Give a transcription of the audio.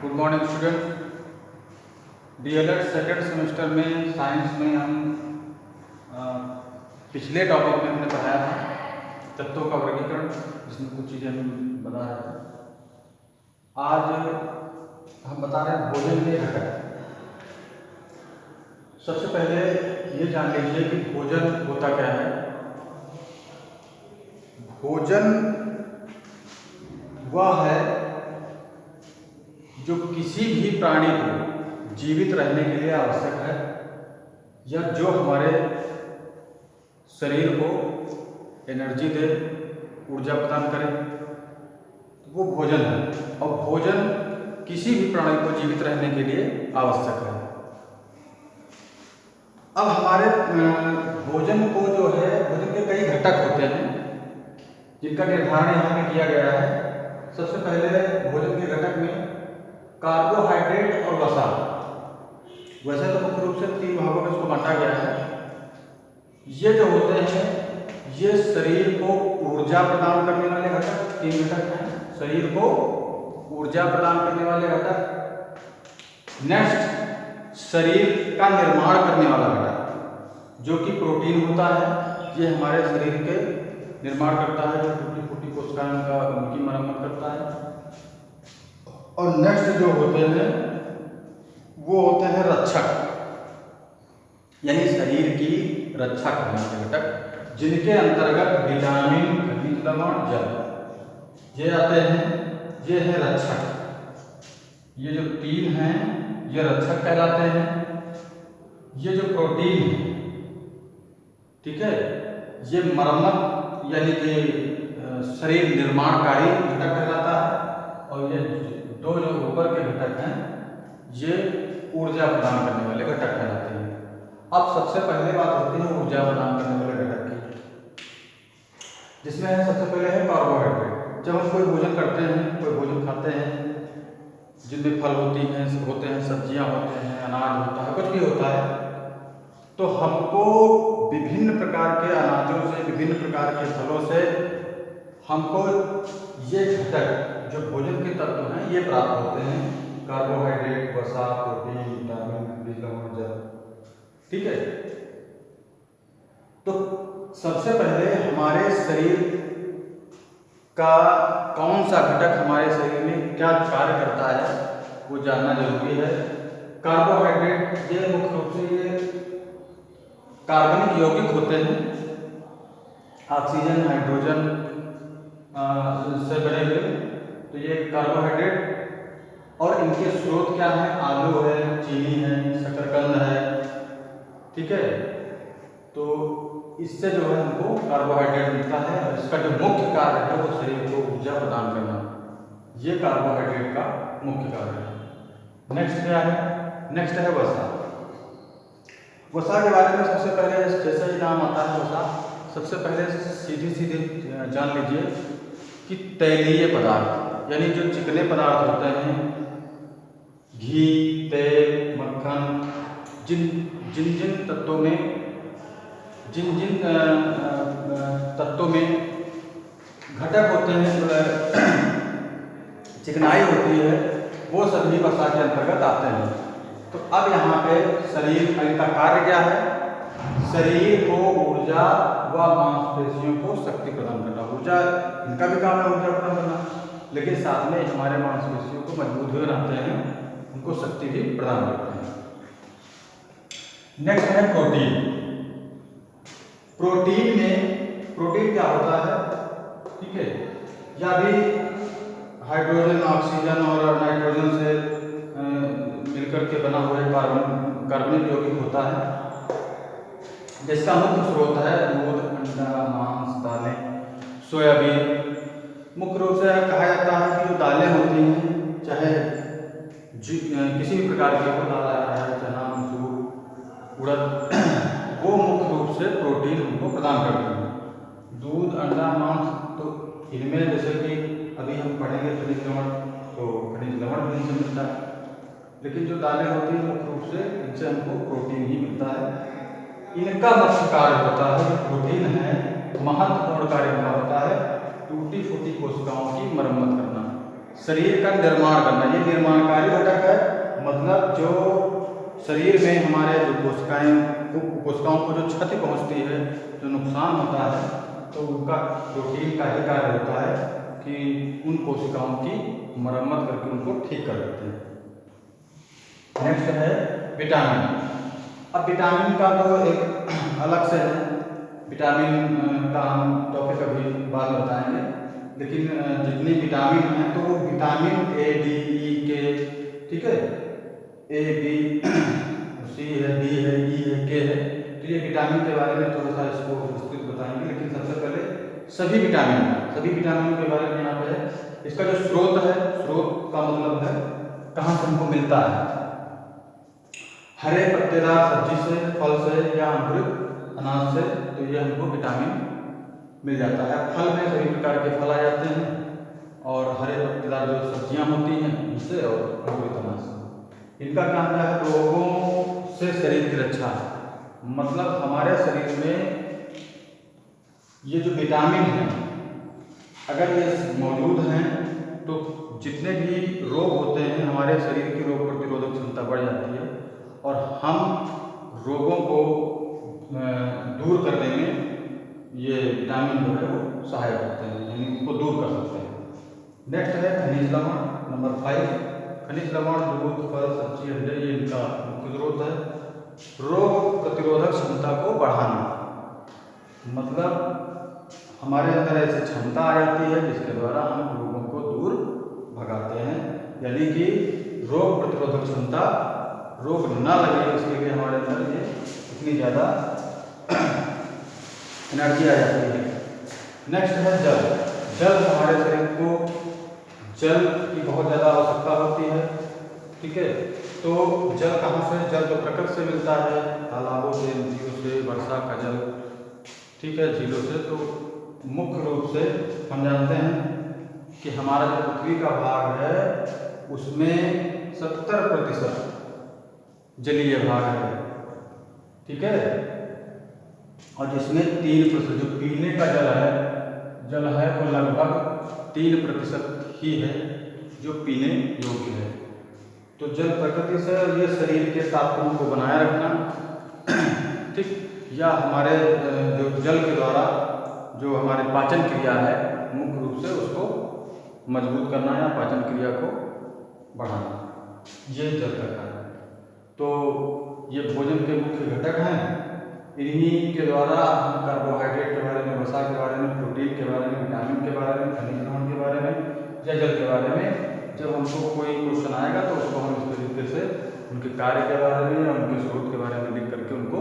Good morning student. DElEd second semester में science में हम पिछले टॉपिक में हमने पढ़ाया था तत्वों का वर्गीकरण, जिसमें कुछ चीज़ें हम बता रहे थे। आज हम बता रहे हैं भोजन के घटक। सबसे पहले ये जान लीजिए कि भोजन होता क्या है। भोजन वह है जो किसी भी प्राणी को जीवित रहने के लिए आवश्यक है, या जो हमारे शरीर को एनर्जी दे, ऊर्जा प्रदान करे, तो वो भोजन है। और भोजन किसी भी प्राणी को जीवित रहने के लिए आवश्यक है। अब हमारे भोजन को जो है, भोजन के कई घटक होते हैं जिनका निर्धारण यहाँ पे किया गया है। सबसे पहले भोजन के घटक में कार्बोहाइड्रेट और वसा। वैसे तो मुख्य रूप से 3 भागों में इसको बांटा गया है। ये जो होते हैं ये शरीर को ऊर्जा प्रदान करने वाले घटक, 3 घटक हैं। शरीर को ऊर्जा प्रदान करने वाले घटक। नेक्स्ट, शरीर का निर्माण करने वाला घटक जो कि प्रोटीन होता है। ये हमारे शरीर के निर्माण करता है, जो टूटी फूटी कोशिकाओं का उनकी मरम्मत करता है। और नेक्स्ट जो होते हैं वो होते हैं रक्षक, यानी शरीर की रक्षा करने वाले घटक, जिनके अंतर्गत विटामिन, खनिज लवण, जल ये आते हैं। ये है रक्षक। ये जो 3 हैं ये रक्षक कहलाते हैं। ये जो प्रोटीन है, ठीक है, ये मरम्मत यानी कि शरीर निर्माणकारी घटक कहलाता है। और ये 2 जो ऊपर के घटक हैं ये ऊर्जा प्रदान करने वाले घटक कहलाते हैं। अब सबसे पहले बात होती है ऊर्जा प्रदान करने वाले घटक की, जिसमें सबसे पहले है कार्बोहाइड्रेट। जब हम कोई भोजन करते हैं, कोई भोजन खाते हैं जिनमें फल होते हैं, सब्जियां होते हैं, अनाज होता है, कुछ भी होता है, तो हमको विभिन्न प्रकार के अनाजों से, विभिन्न प्रकार के फलों से हमको ये घटक जो भोजन के तत्व हैं ये प्राप्त होते हैं। कार्बोहाइड्रेट, वसा, प्रोटीन, विटामिन, खनिज लवण, जल, ठीक है। तो सबसे पहले हमारे शरीर का कौन सा घटक हमारे शरीर में क्या कार्य करता है वो जानना जरूरी है। कार्बोहाइड्रेट ये मुख्य रूप से ये कार्बनिक यौगिक होते हैं, ऑक्सीजन, हाइड्रोजन से बने हुए। तो ये कार्बोहाइड्रेट, और इनके स्रोत क्या है? आलू है, चीनी है, शकरकंद है, ठीक है। तो इससे जो है हमको कार्बोहाइड्रेट मिलता है, और इसका जो मुख्य कार्य है वो शरीर को ऊर्जा प्रदान करना। ये कार्बोहाइड्रेट का मुख्य कार्य है। नेक्स्ट क्या है? नेक्स्ट है वसा। वसा के बारे में सबसे पहले जैसे ही नाम आता है वसा, सबसे पहले सीधे जान लीजिए कि तैलीय पदार्थ, यानी जो चिकने पदार्थ होते हैं, घी, तेल, मक्खन, जिन तत्वों में तत्वों में घटक होते हैं, चिकनाई होती है, वो सभी वसा के अंतर्गत आते हैं। तो अब यहाँ पे शरीर का कार्य क्या है? शरीर को ऊर्जा व मांसपेशियों को शक्ति प्रदान करना। ऊर्जा, इनका भी काम है ऊर्जा प्रदान करना, लेकिन साथ में हमारे मांसपेशियों को मजबूत भी बनाते हैं, उनको शक्ति भी प्रदान करते हैं। नेक्स्ट है प्रोटीन। प्रोटीन क्या होता है? ठीक है, या भी हाइड्रोजन, ऑक्सीजन और नाइट्रोजन से मिलकर के बना हुआ कार्बनिक यौगिक होता है, जिसका मुख्य स्रोत है दूध, अंडा, मांस, दालें, सोयाबीन। मुख्य रूप से कहा जाता है कि जो दालें होती हैं, चाहे किसी भी प्रकार की हो, दाल है, चना, मसूर, उड़द, वो मुख्य रूप से प्रोटीन हमको प्रदान करती हैं। दूध, अंडा, मांस, तो इनमें जैसे कि अभी हम पढ़ेंगे खनिज लवण, तो खनिज लवण भी इनसे मिलता है। लेकिन जो दालें होती हैं मुख्य रूप से इनसे हमको प्रोटीन ही मिलता है। इनका मुख्य कार्य होता है, प्रोटीन है, महत्वपूर्ण कार्य इनका होता है टूटी फूटी कोशिकाओं की मरम्मत करना। शरीर का निर्माण करना, ये निर्माणकारी घटक है। मतलब जो शरीर में हमारे जो कोशिकाओं को जो क्षति पहुंचती है, जो नुकसान होता है, तो उनका प्रोटीन का ही कार्य होता है कि उन कोशिकाओं की मरम्मत करके उनको ठीक कर देते हैं। नेक्स्ट है विटामिन। अब विटामिन का तो एक अलग से है, विटामिन का हम टॉपिक अभी बाद में बताएंगे, लेकिन जितनी विटामिन हैं तो विटामिन ए, डी, ई, के, ठीक है, ए, बी, सी है, डी है, ई है, के है, तो ये विटामिन के बारे में थोड़ा सा इसको विस्तृत बताएंगे। लेकिन सबसे पहले सभी विटामिन के बारे में यहाँ पे है। इसका जो स्रोत है, स्रोत का मतलब है कहाँ से हमको मिलता है। हरे पत्तेदार सब्जी से, फल से या अंकुरित अनाज से, तो ये हमको विटामिन मिल जाता है। फल में सभी प्रकार के फल आ जाते हैं, और हरे पत्तेदार जो सब्जियां होती हैं उनसे, और अंकुरित अनाज से। इनका काम क्या है, रोगों से शरीर की रक्षा। मतलब हमारे शरीर में ये जो विटामिन है, अगर ये मौजूद हैं तो जितने भी रोग होते हैं हमारे शरीर की रोग प्रतिरोधक क्षमता बढ़ जाती है, और हम रोगों को दूर करने में ये विटामिन जो है वो सहायक होते हैं, यानी उनको दूर कर सकते हैं। नेक्स्ट है खनिज लवण, नंबर 5। खनिज लवण दूध, फल, सब्जी, अंडे, ये इनका मुख्य स्रोत है। रोग प्रतिरोधक क्षमता को बढ़ाना, मतलब हमारे अंदर ऐसी क्षमता आ जाती है जिसके द्वारा हम रोगों को दूर भगाते हैं, यानी कि रोग प्रतिरोधक क्षमता, रोग ना लगे इसके लिए हमारे अंदर ये इतनी ज़्यादा एनर्जी आ जाती है। नेक्स्ट है जल। जल हमारे शरीर को जल की बहुत ज़्यादा आवश्यकता होती है, ठीक है। तो जल कहाँ से, जल तो प्रकृति से मिलता है, तालाबों से, नदियों से, वर्षा का जल, ठीक है, झीलों से। तो मुख्य रूप से हम जानते हैं कि हमारा जो पृथ्वी का भाग है उसमें 70% जलीय भाग है, ठीक है, और जिसमें 3% जो पीने का जल है वो लगभग 3% ही है जो पीने योग्य है। तो जल प्रकृति से, ये शरीर के तापमान को बनाए रखना, ठीक, या हमारे जो जल के द्वारा जो हमारे पाचन क्रिया है मुख्य रूप से उसको मजबूत करना या पाचन क्रिया को बढ़ाना, ये जल का कार्य है। तो ये भोजन के मुख्य घटक हैं। इन्हीं के द्वारा हम कार्बोहाइड्रेट के बारे में, वसा के बारे में, प्रोटीन के बारे में, विटामिन के बारे में, खनिज लवण के बारे में या जल के बारे में जब हमको कोई क्वेश्चन आएगा तो उसको हम इस तरीके से उनके कार्य के बारे में या उनके स्रोत के बारे में लिख करके उनको